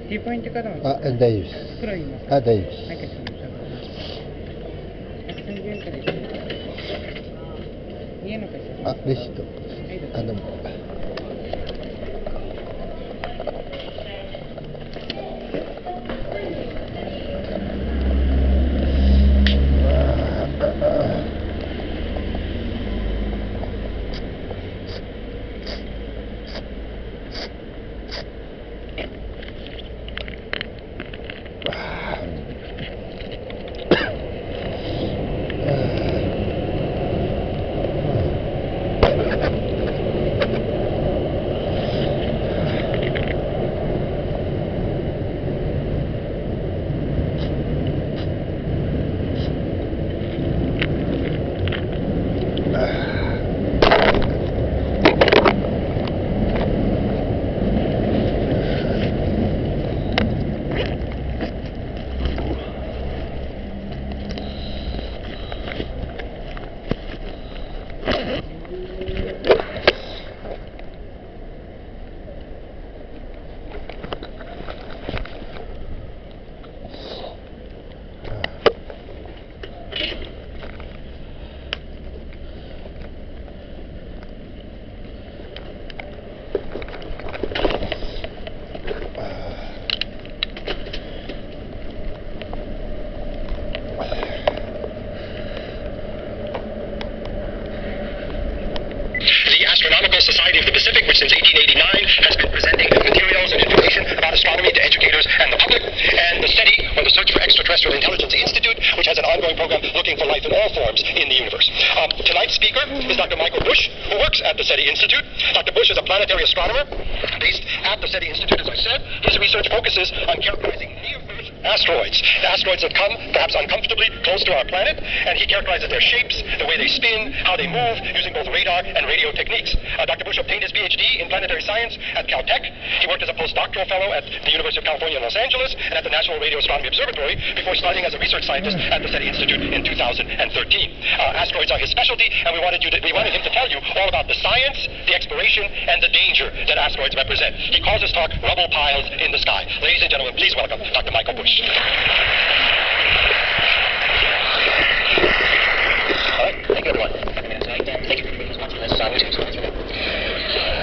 T ポイントからあ、大丈夫です。黒いますか？あ、大丈夫です。はい、かしこまりました。130円からですね。家の会社。あ、レシート。はい、どうぞ。あ、どうも。Astronomical Society of the Pacific, which since 1889 has been presenting materials and information about astronomy to educators and the public, and the SETI, or the Search for Extraterrestrial Intelligence Institute, which has an ongoing program looking for life in all forms in the universe. Tonight's speaker is Dr. Michael Bush, who works at the SETI Institute. Dr. Bush is a planetary astronomer based at the SETI Institute, as I said. His research focuses on characterizing near-Earth asteroids. The asteroids that come perhaps uncomfortably close to our planet, and he characterizes their shapes, the way they spin, how they move, using both radar and radio techniques. Dr. Bush obtained his PhD in planetary science at Caltech. He worked as a postdoctoral fellow at the University of California in Los Angeles and at the National Radio Astronomy Observatory before starting as a research scientist at the SETI Institute in 2013. Asteroids are his specialty, and we wanted him to tell you all about the science, the exploration, and the danger that asteroids represent. He calls his talk Rubble Piles in the Sky. Ladies and gentlemen, please welcome Dr. Michael Bush. All right, thank you, everyone. Thank you for watching this on YouTube.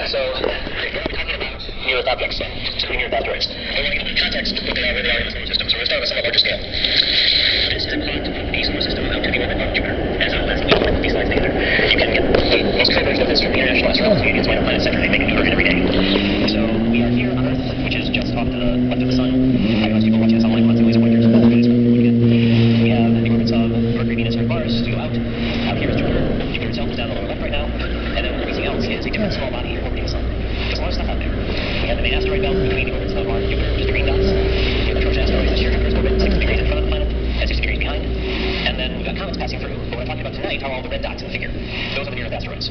So, we're going to be talking about near-Earth objects, specifically near-Earth asteroids. And we're going to give context to what they are, where they are in the solar system. So we're going to start with some of a larger scale. This is a plot of the solar system out to the orbit of Jupiter. As I'll list these slides together. You can get the most clear version of this from the International Astronomical Union's Minor Planet Center. They make a new version every day. So we are here on Earth, which is just off to the left of the sun. I realize people watching this online want to laser pointers. We have the orbits of Mercury, Venus, and Mars to go out. Out here is Jupiter. Jupiter itself is down the lower left right now. And then everything else is a different small body orbiting the sun. There's a lot of stuff out there. We have the main asteroid belt between the orbits of Mars and Jupiter, which is the green dots. We have the Trojan asteroids that share Jupiter's orbit 60 degrees in front of the planet and 60 degrees behind. And then we've got comets passing through. But what I'm talking about tonight are all the red dots in the figure. Those are the near-Earth asteroids.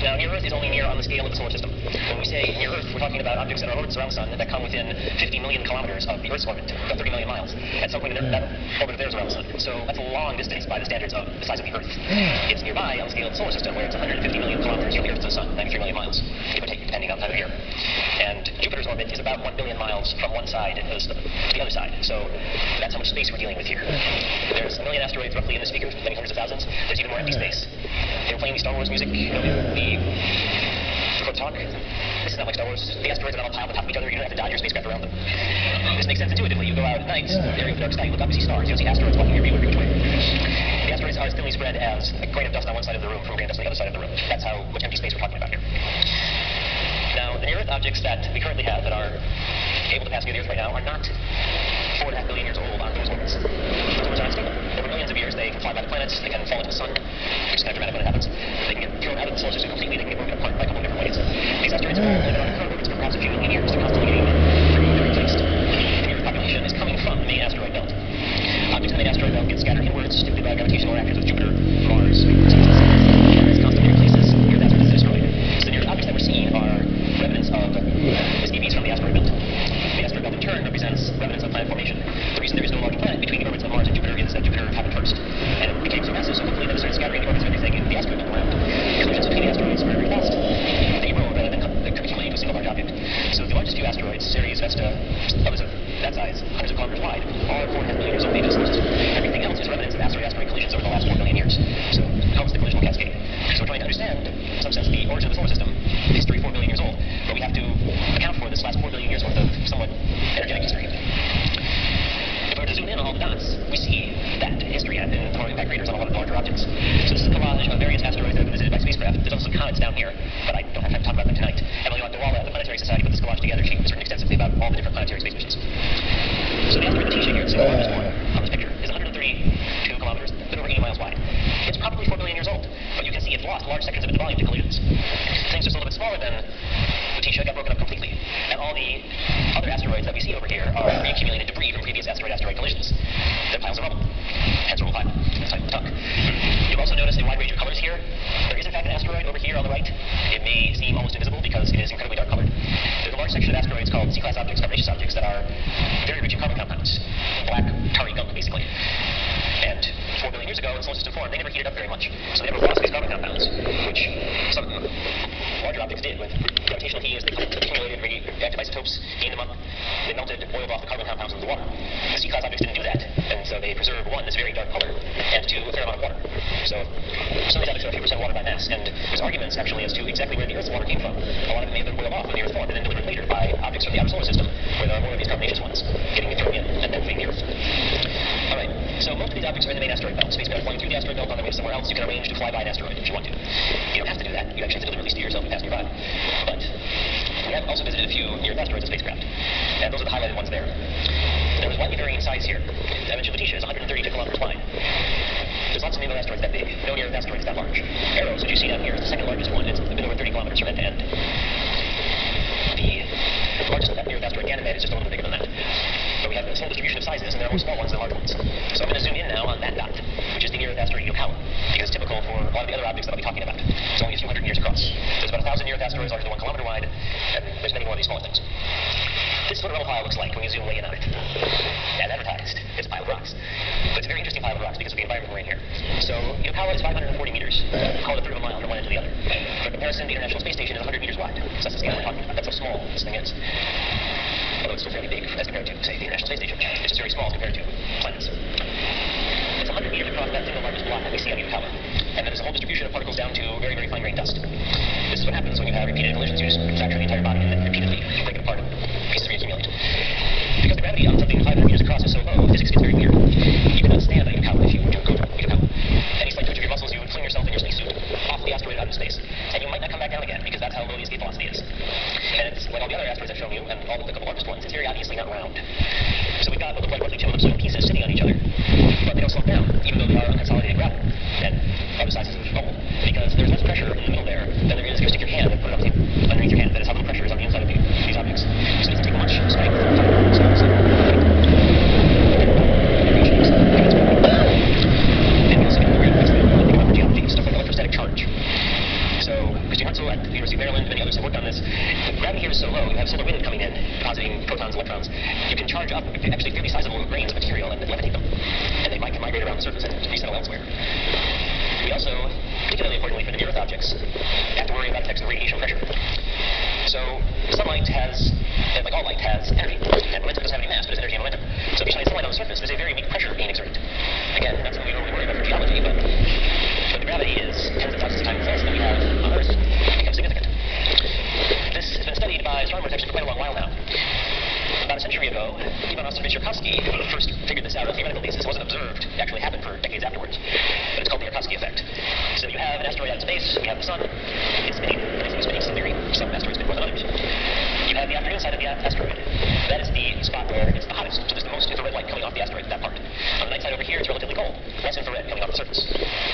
Now, near-Earth is only near on the scale of the solar system. When we say near-Earth, we're talking about objects that are orbits around the sun that come within 50 million kilometers of the Earth's orbit, about 30 million miles. At some point, that orbit of theirs around the sun. So that's a long distance by the standards of the size of the Earth. It's nearby on the scale of the solar system, where it's 150 million kilometers from the Earth to the sun, 93 million miles, give or take, depending on the time of year. And Jupiter's orbit is about 1 billion miles from one side to the other side. So that's how much space we're dealing with here. There's a million asteroids roughly in this figure, many hundreds of thousands. There's even more empty space. They were playing the Star Wars music, before the talk. This is not like Star Wars. The asteroids are not all piled on top of each other. You don't have to dodge your spacecraft around them. This makes sense intuitively. You go out at night, there in the dark sky, you look up, you see stars. You don't see asteroids walking your view every which way. The asteroids are as thinly spread as a grain of dust on one side of the room from a grain of dust on the other side of the room. That's how much empty space we're talking about here. Now, the near-Earth objects that we currently have that are able to pass near the Earth right now are not 4.5 billion years old on those orbits. Those orbits are unstable. Over millions of years, they can fly by the planets, they can fall into the sun, which is kind of dramatic when it happens. They can get thrown out of the solar system completely, they can get broken apart by a couple of different ways. These asteroids will live on current orbits for perhaps a few million years. They're constantly getting through their encased. The near-Earth population is coming from the main asteroid belt. Objects in the main asteroid belt get scattered inwards, stimulated by gravitational reactions with Jupiter, Mars, and constantly replaces near the asteroid destroyed. So the near-Earth objects that we're seeing are remnants of escapees from the asteroid belt. The asteroid belt in turn represents remnants of planet formation. The reason there is no large planet between the orbits of Mars and Jupiter is that Jupiter happened first. And it became so massive so quickly that it started scattering the orbits of everything in the asteroid belt around. Collisions between the asteroids were very fast. They roll rather than accumulate into a single large object. So the largest few asteroids asteroids, Ceres, Vesta, others of that size, hundreds of kilometers wide, are 4.5 million years old age of the solar system. Everything else is remnants of asteroid-asteroid collisions over the last 4 million years. So it helps the collisional cascade. So we're trying to understand, in some sense, the origin of the solar system, history 4 billion years old, but we have to account for this last 4 billion years worth of somewhat energetic history. If we were to zoom in on all the dots, we see that history and the impact craters on a lot of larger objects. So this is a collage of various asteroids that have been visited by spacecraft. There's also comets down here, but I don't have time to talk about them tonight. Emily Dewala at the Planetary Society put this collage together. She has written extensively about all the different planetary space missions. So the asteroid Letitia here, the single largest one on this picture, is 132 kilometers, a bit over 80 miles wide. It's probably 4 billion years old, but you can see it's lost large sections of its volume to collisions. Things just a little bit smaller than Letitia got broken up completely. And all the other asteroids that we see over here are reaccumulated debris from previous asteroid-asteroid collisions. They're piles of rubble. Hence rubble pile. That's how you talk. You'll also notice a wide range of colors here. There is in fact an asteroid over here on the right. It may seem almost invisible because it is incredibly dark colored. There's a large section of asteroids called C-class objects, carbonaceous objects, that are very rich in carbon compounds. Black, tarry gunk, basically. And 4 billion years ago, in the solar system form, they never heated up very much. So they never lost these carbon compounds, which some larger objects did with gravitational heat as they accumulated radioactive isotopes, gained them up, they melted, boiled off the carbon compounds into the water. The C-class objects didn't do that, and so they preserved, one, this very dark color, and two, a fair amount of water. So some of these objects are a few percent water by mass, and there's arguments actually as to exactly where the Earth's water came from. A lot of it may have been boiled off when the Earth formed, and then delivered later by objects from the outer solar system, where there are more of these carbonaceous ones getting thrown in and then feeding the Earth. Alright, so most of these objects are in the main asteroid belt. Spacecraft flying through the asteroid belt on their way to somewhere else, you can arrange to fly by an asteroid if you want to. You don't have to do that. You actually have to deliberately steer yourself and pass nearby. But we have also visited a few near-Earth asteroids with spacecraft, and those are the highlighted ones there. Now, there's widely varying size here. I mentioned Letitia is 132 kilometers wide. There's lots of near-Earth asteroids that big. No near-Earth asteroids that large. Eros, which you see down here, is the second largest one. It's a bit over 30 kilometers from end to end. The largest near-Earth asteroid, Ganymede, is just a little bit bigger than that. But we have a small distribution of sizes, and there are more small ones than large ones. So I'm going to zoom in now on that dot, which is the near-Earth asteroid Iokawa, because it's typical for a lot of the other objects that I'll be talking about. It's only a few hundred years across. There's about 1,000 near-Earth asteroids larger than 1 kilometer wide, and there's many more of these smaller things. This is what a rubble pile looks like when you zoom way in on it. As advertised, it's a pile of rocks. But it's a very interesting pile of rocks because of the environment we're in here. So Iokawa is 540 meters, call it a third of a mile from one end to the other. For comparison, the International Space Station is 100 meters wide. So that's the scale we're talking about. That's how small this thing is. Although it's still fairly big as compared to, say, the International Space Station, which is very small as compared to planets. It's 100 meters across that single largest block that we see on Iokawa. And then there's a whole distribution of particles down to very, very fine-grained dust. This is what happens when you have repeated collisions. You just fracture the entire body and then repeatedly break it apart and pieces reaccumulate. Because the gravity on something 500 meters across is so low, physics gets very weird. You cannot stand on Iokawa if you do Iokawa. Any slight twitch of your muscles, you would fling yourself in your spacesuit off the asteroid out into space. And you might not come back down again because that's how low the escape velocity is. And it's like all the other asteroids I've shown you, and all but the couple largest ones, it's very obviously not round. So we've got what look like roughly 2 of them sitting pieces sitting on each other, but they don't slow down, even though they are unconsolidated gravel and other sizes of bubble. Because there's less pressure in the middle there than there is if you stick your hand and put it on the table underneath your hand. That is how little pressure is on the inside of these objects. So it doesn't take much strength. And we also get weird things that think about geometry, stuff like electrostatic charge. So, Christian Hartzell at the University of Maryland and many others have worked on this. The gravity here is so low, you have solar wind coming in, depositing protons, electrons. You can charge up actually fairly sizable grains of material and levitate them. And they might migrate around the surface and resettle elsewhere. We also, particularly importantly for the near-Earth objects, have to worry about effects of radiation pressure. So, sunlight has, like all light, has energy. And momentum doesn't have any mass, but it's energy and momentum. So if you shine sunlight on the surface, there's a very weak pressure being exerted. Again, not something we normally worry about for geology, but when the gravity is tens of thousands of times less than we have on Earth, it becomes significant. This has been studied by astronomers actually for quite a long while now. About a century ago, Ivan Ostrovich-Yarkovsky first figured this out on a theoretical basis. It wasn't observed. It actually happened for decades afterwards. But it's called the Yarkovsky effect. So you have an asteroid out in space, you have the sun, it's spinning, everything's spinning in theory. Some asteroids spin more than others. You have the afternoon side of the asteroid. That is the spot where it's the hottest. So there's the most infrared light coming off the asteroid at that part. On the night side over here, it's relatively cold. Less infrared coming off the surface.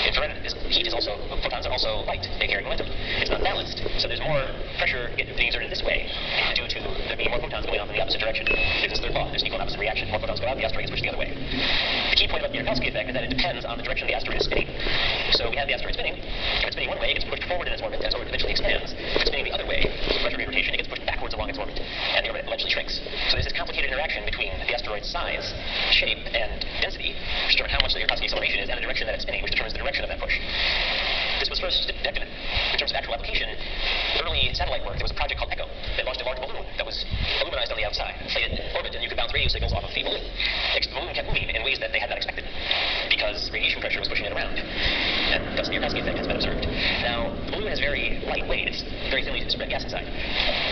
Infrared heat is also, photons are also light. They carry momentum. It's not balanced. So there's more pressure being exerted this way due to there being more photons going off in the opposite direction. There's this third law. There's an equal and opposite reaction. More photons go out, the asteroid gets pushed the other way. The key point about the Yarkovsky effect is that it depends on the direction the asteroid is spinning. So we have the asteroid spinning. If it's spinning one way, it gets pushed forward in its orbit as the orbit eventually expands. If it's spinning the other way, retrograde rotation, it gets pushed backwards along its orbit, and the orbit eventually shrinks. So there's this complicated interaction between the asteroid's size, shape, and density, which determine how much the Yarkovsky acceleration is, and the direction that it's spinning, which determines the direction of that push. This was first detected in terms of actual application. Early satellite work, there was a project called ECHO that launched a large balloon that was illuminized on the outside, inflated orbit, and you could bounce radio signals off of the balloon. The balloon kept moving in ways that they had not expected because radiation pressure was pushing it around. And thus the Minkowski effect has been observed. Now, the balloon is very lightweight. It's very thinly spread gas inside.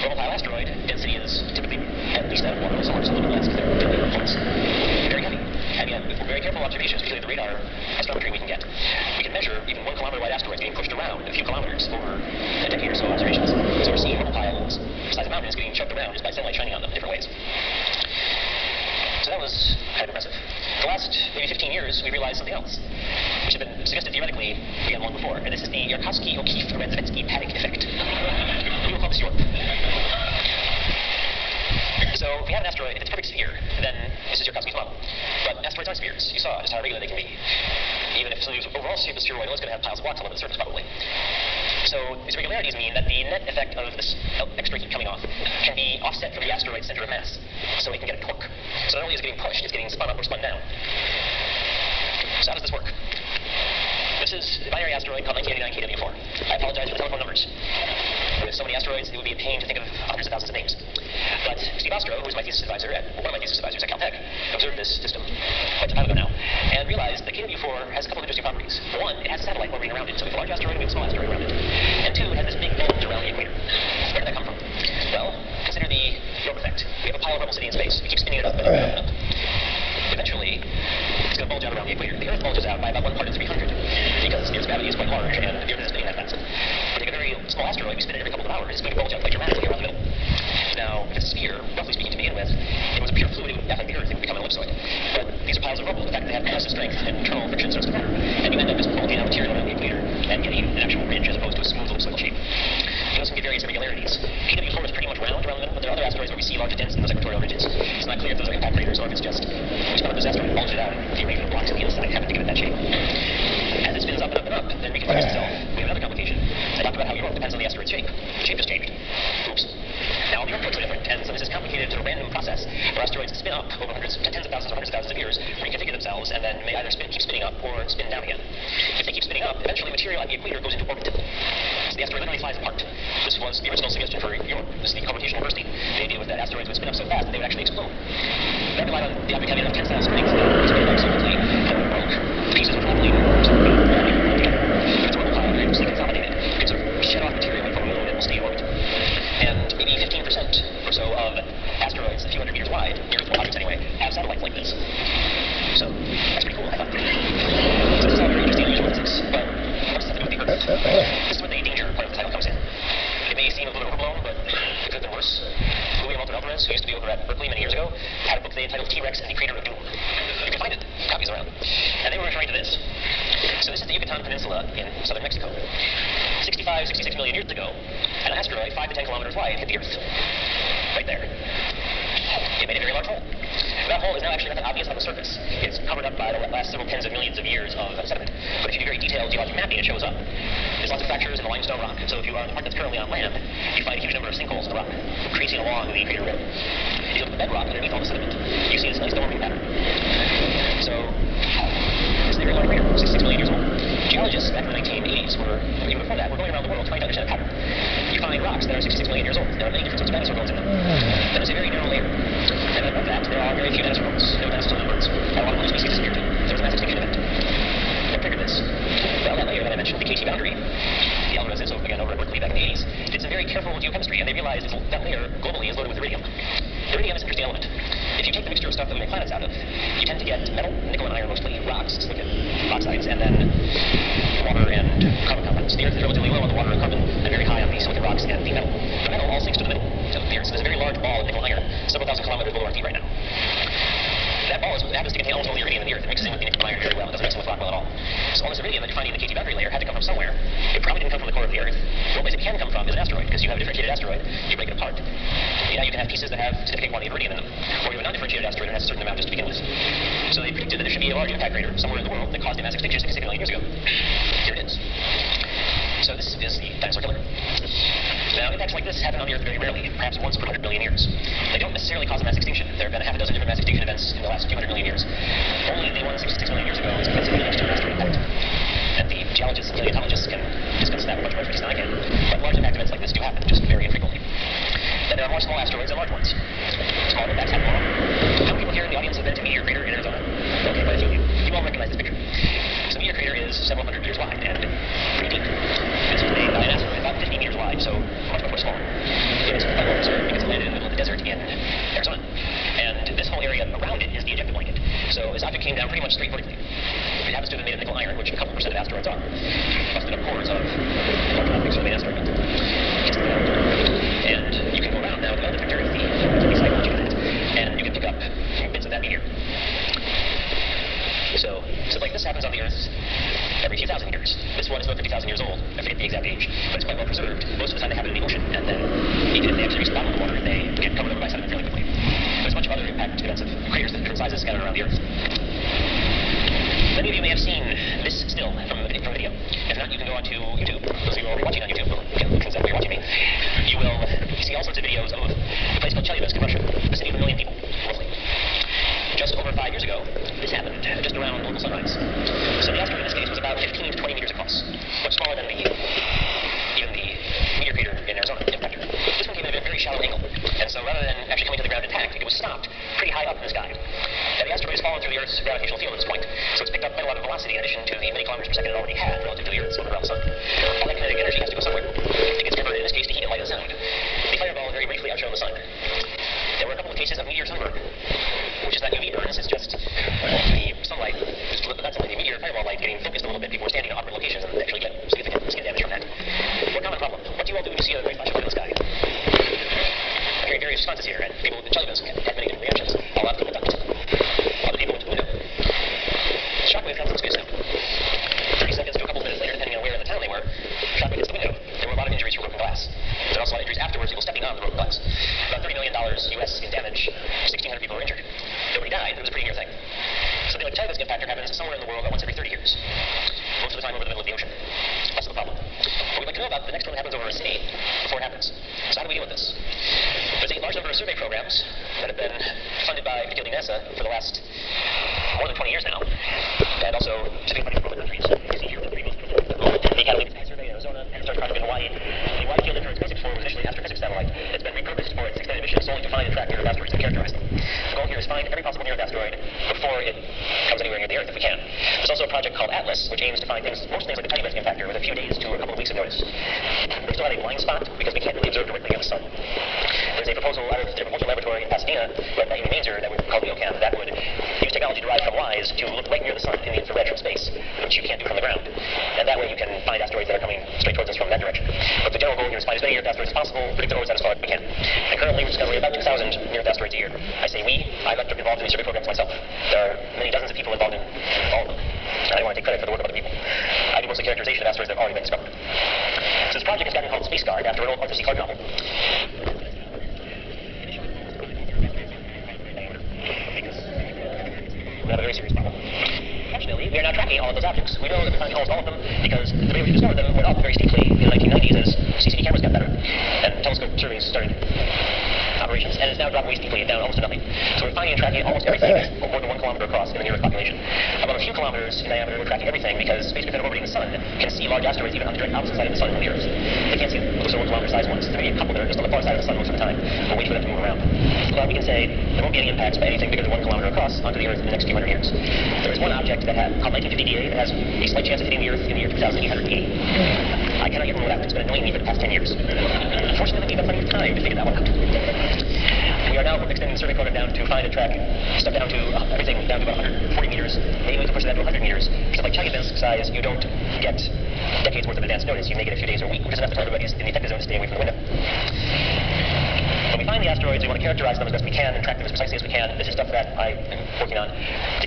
Romopile asteroid density is typically at least that of water, somewhere just a little bit less because they're thinly points. Very heavy. And yet, with very careful observations, particularly the radar astrometry we can get, we can measure even 1 kilometer wide asteroids getting pushed around a few kilometers over a decade or so of observations. So we're seeing romopiles the size of mountains getting chucked around just by sunlight shining on them in different ways. So that was kind of impressive. The last maybe 15 years, we realized something else, which had been suggested theoretically again long before, and this is the Yarkovsky-O'Keefe-Radzievitsky paddock effect. We will call this York. So if we have an asteroid, if it's a perfect sphere, then this is Yarkovsky's model. But asteroids aren't spheres. You saw just how regular they can be. Even if something's overall shape of spheroid, it's going to have piles of rocks all over the surface probably. So these irregularities mean that the net effect of this extra heat coming off can be offset from the asteroid's center of mass. So it can get a torque. So not only is it getting pushed, it's getting spun up or spun down. So how does this work? This is a binary asteroid called 1989 KW4. I apologize for the telephone numbers. With so many asteroids, it would be a pain to think of hundreds of thousands of names. But Steve Ostro, who was my thesis advisor one of my thesis advisors at Caltech, observed this system quite some time ago now, and realized that KW4 has a couple of interesting properties. One, it has a satellite orbiting around it, so we have a large asteroid and we have a small asteroid around it. And two, it has this big bulge around the equator. Where did that come from? Well, consider the York effect. We have a pile of rebel city in space. We keep spinning it up and up and up. Eventually, it's going to bulge out around the equator. The Earth bulges out by about 1 part in 300 because the Earth's gravity is quite large and the Earth isn't spinning that fast. But take a very small asteroid, we spin it every couple of hours, it's going to bulge out quite dramatically around the middle. Now, if it's a sphere, roughly speaking to begin with, it was a pure fluid, it would act like the Earth, it would become an ellipsoid. But these are piles of rubble. The fact that they have compressive strength and internal friction starts to matter. And you end up just bulging out material around the equator and getting an actual ridge as opposed to a smooth ellipsoidal shape. You also can get various irregularities. KW4 is pretty much round around the middle, but there are other asteroids where we see larger dents in those equatorial ridges. It's not clear if those are impact craters or if it's just we spun up this asteroid and bulged it out, and the irregular blocks on the inside happen to give it that shape. As it spins up and up and up, then reconfigures itself. We have another complication. I talked about how York depends on the asteroid's shape. The shape just changed. Oops. Now, the York quakes are different, and so this is complicated to a random process for asteroids to spin up over tens of thousands or hundreds of thousands of years, reconfigure themselves, and then may either keep spinning up or spin down again. If they keep spinning up, eventually material at the equator goes into orbit. So the asteroid literally flies apart. This was the original suggestion for York. This is the gravitational bursting. The idea was that asteroids would spin up so fast that they would actually explode. That relied on the object having enough tensile strength that it would spin back so quickly that it broke. The pieces would probably together. If it's a pile very loosely consolidated, you can sort of shed off material and form a little bit will stay in orbit. And maybe 15% or so of asteroids a few hundred meters wide, near-Earth objects anyway, have satellites like this. So that's pretty cool, I thought. So this is all very interesting and unusual physics, but what does this have to do with the Earth? This is where the danger part of the title comes in. It may seem a little overblown, but it could have been worse. Julio Alvarez, who used to be over at Berkeley many years ago, had a book they entitled T-Rex and the Crater of Doom. You can find it, copies around. And they were referring to this. So this is the Yucatan Peninsula in southern Mexico. 65, 66 million years ago, an asteroid 5 to 10 kilometers wide hit the Earth. Right there. It made a very large hole. That hole is now actually not that obvious on the surface. It's covered up by the last several tens of millions of years of sediment. But if you do very detailed geologic mapping, it shows up. There's lots of fractures in the limestone rock. So if you are on the part that's currently on land, you find a huge number of sinkholes in the rock, creasing along the crater rim. If you look at the bedrock underneath all the sediment, you see this nice doorway pattern. So this is a very large crater, 66 million years old. Geologists back in the 1980s even before that, were going around the world trying to understand a pattern. You find rocks that are 66 million years old. There are many different sorts of dinosaur bones in them. That is a very narrow layer. And above that, there are very few dinosaur bones. No dinosaurs, no birds. A lot of other species disappeared. There was a mass extinction event. What triggered this? Well, that layer that I mentioned, the KT boundary, the Alvarez did so again over at Berkeley back in the 80s, did some very careful geochemistry, and they realized that layer globally is loaded with iridium. Iridium is an interesting element. If you take the mixture of stuff that we make planets out of, you tend to get metal, nickel and iron mostly, rocks, silicon, oxides, and then water and carbon compounds. The Earth is relatively low on the water and carbon, and very high on the silicon rocks and the metal. The metal all sinks to the middle of the Earth. So there's a very large ball of nickel and iron, several thousand kilometers below our feet right now. That ball happens to contain almost all the iridium in the Earth. It mixes in with the nickel and iron very well. It doesn't mix in with rock well at all. So all this iridium that you're finding in the KT boundary layer had to come from somewhere. It probably didn't come from the core of the Earth. The only place it can come from is an asteroid, because you have a differentiated asteroid, you break it apart. Yeah, you can have pieces that have significant quantity of iridium in them, or you have a non-differentiated asteroid that has a certain amount just to begin with. So they predicted that there should be a large impact crater somewhere in the world that caused a mass extinction 66 million years ago. Here it is. So this is the dinosaur killer. Now, impacts like this happen on the Earth very rarely, perhaps once per 100 million years. They don't necessarily cause a mass extinction. There have been a half a dozen different mass extinction events in the last few hundred million years. Only the one 66 million years ago is considered an extreme asteroid impact. And the geologists and paleontologists can much straight vertically. It happens to have been made of nickel iron, which a couple percent of asteroids are. Busted up cores of large objects from the asteroid belt. And you can go around now with a metal detector, the psychology of that, and you can pick up bits of that meteor. So like this happens on the Earth every few thousand years. This one is about 50,000 years old. I forget the exact age, but it's quite well preserved. Most of the time they happen in the ocean, and then even if they actually reach the bottom of the water, they get covered over by sediment fairly quickly. There's a bunch of other impact events of craters of different sizes scattered around the Earth. Many of you may have seen this still from video. If not, you can go onto YouTube. Those of you who are watching on YouTube will consider you're watching me. You will see all sorts of videos of a place called Chelyabinsk in Russia, a city of 1 million people, roughly. Just over 5 years ago, this happened, just around local sunrise. So the asteroid in this case was about 15 to 20 meters across, much smaller than even the meteor crater in Arizona impactor. This one came in at a very shallow angle, and so rather than actually coming to the ground intact, it was stopped pretty high up in the sky. Now the asteroid has fallen through the Earth's gravitational field at this point, so it's picked up quite a lot of velocity in addition to the many kilometers per second it already had relative to the Earth's orbit around the sun. All that kinetic energy has to go somewhere. It gets converted in this case to heat and light and sound. The fireball very briefly outshone the sun. There were a couple of cases of meteor sunburn, which is not UV burn. This is just the sunlight, that's only the meteor fireball light getting focused a little bit. People were standing in awkward locations and actually get significant skin damage from that. One common problem. What do you all do when you see a great flash of light in the sky? I'm hearing various responses here, and people in Chelyabinsk had many different reactions. A lot of people ducked. Other people went to the window. Shockwave comes in space now. 30 seconds to a couple of minutes later, depending on where in the town they were, shockwave hits the window. There were a lot of injuries from broken glass. There were also a lot of injuries afterwards, people stepping on the broken glass. About $30 million US in damage, 1,600 people were injured. Nobody died, it was a pretty near thing. Something like the Chelyabinsk impactor happens somewhere in the world about once every 30 years. Most of the time over the middle of the ocean. That's the problem. What we'd like to know about the next one that happens over a city before it happens. So how do we deal with this? There's a large number of survey programs that have been funded by particularly NASA for the last more than 20 years now. And also typically funded from other countries. You see here the three most the Academy of Science Survey in Arizona, and Star Project in Hawaii. The Wide Field Infrared Space Explorer was initially an astrophysics satellite. It's been repurposed for its extended mission solely to find and track near-Earth asteroids and characterize them. The goal here is find every possible near-Earth asteroid before it comes anywhere near the Earth if we can. There's also a project called Atlas, which aims to find most things like the Chelyabinsk impactor with a few days to a couple of weeks of notice. We're still at a blind spot because we can't really observe directly near the sun. There's a proposal out of the propulsion laboratory in Pasadena, led by Amy Mainzer, that would call NeoCam, that would use technology derived from WISE to look right near the sun in the infrared from space, which you can't do from the ground. And that way you can find asteroids that are coming straight towards us from that direction. But the general goal here is to find as many near-Earth asteroids as possible, predict their orbits as far as we can. And currently we're discovering about 2,000 near-Earth asteroids a year. I say we, I'm involved in these survey programs myself. There are many dozens of people involved in all of them. I don't want to take credit for the work of other people. I do mostly characterization of asteroids that have already been discovered. So this project has gotten called Space Guard after an old Arthur C. Clarke novel. We have a very serious problem. Fortunately, we are now tracking all of those objects. We know that we found almost all of them because the way we discovered them went up very steeply in the 1990s as CCD cameras got better and telescope surveys started operations, and it's now dropped way steeply down almost to nothing. So we're finding and tracking almost everything more than 1 kilometer across in the near-Earth population. About a few kilometers in diameter, we're tracking everything because spacecraft that are orbiting the sun can see large asteroids even on the direct opposite side of the sun from the Earth. They can't see those 1 kilometer size ones. There may be a couple that are just on the far side of the sun most of the time. We'll wait for them to move around. But we can say there won't be any impacts by anything bigger than 1 kilometer across onto the Earth in the next few hundred years. There is one object that called 1950 DA that has a slight chance of hitting the Earth in the year 2880. I cannot yet rule it out. It's been annoying me for the past 10 years. Fortunately, we've got plenty of time to figure that one out. We are now extending the survey program down to find and track stuff down to everything down to about 140 meters. Maybe we can push that to 100 meters. Stuff like Chelyabinsk size, you don't get decades worth of advance notice. You may get a few days or a week, which is enough to tell everybody in the effective zone to stay away from the window. When we find the asteroids, we want to characterize them as best we can and track them as precisely as we can. This is stuff that I'm working on.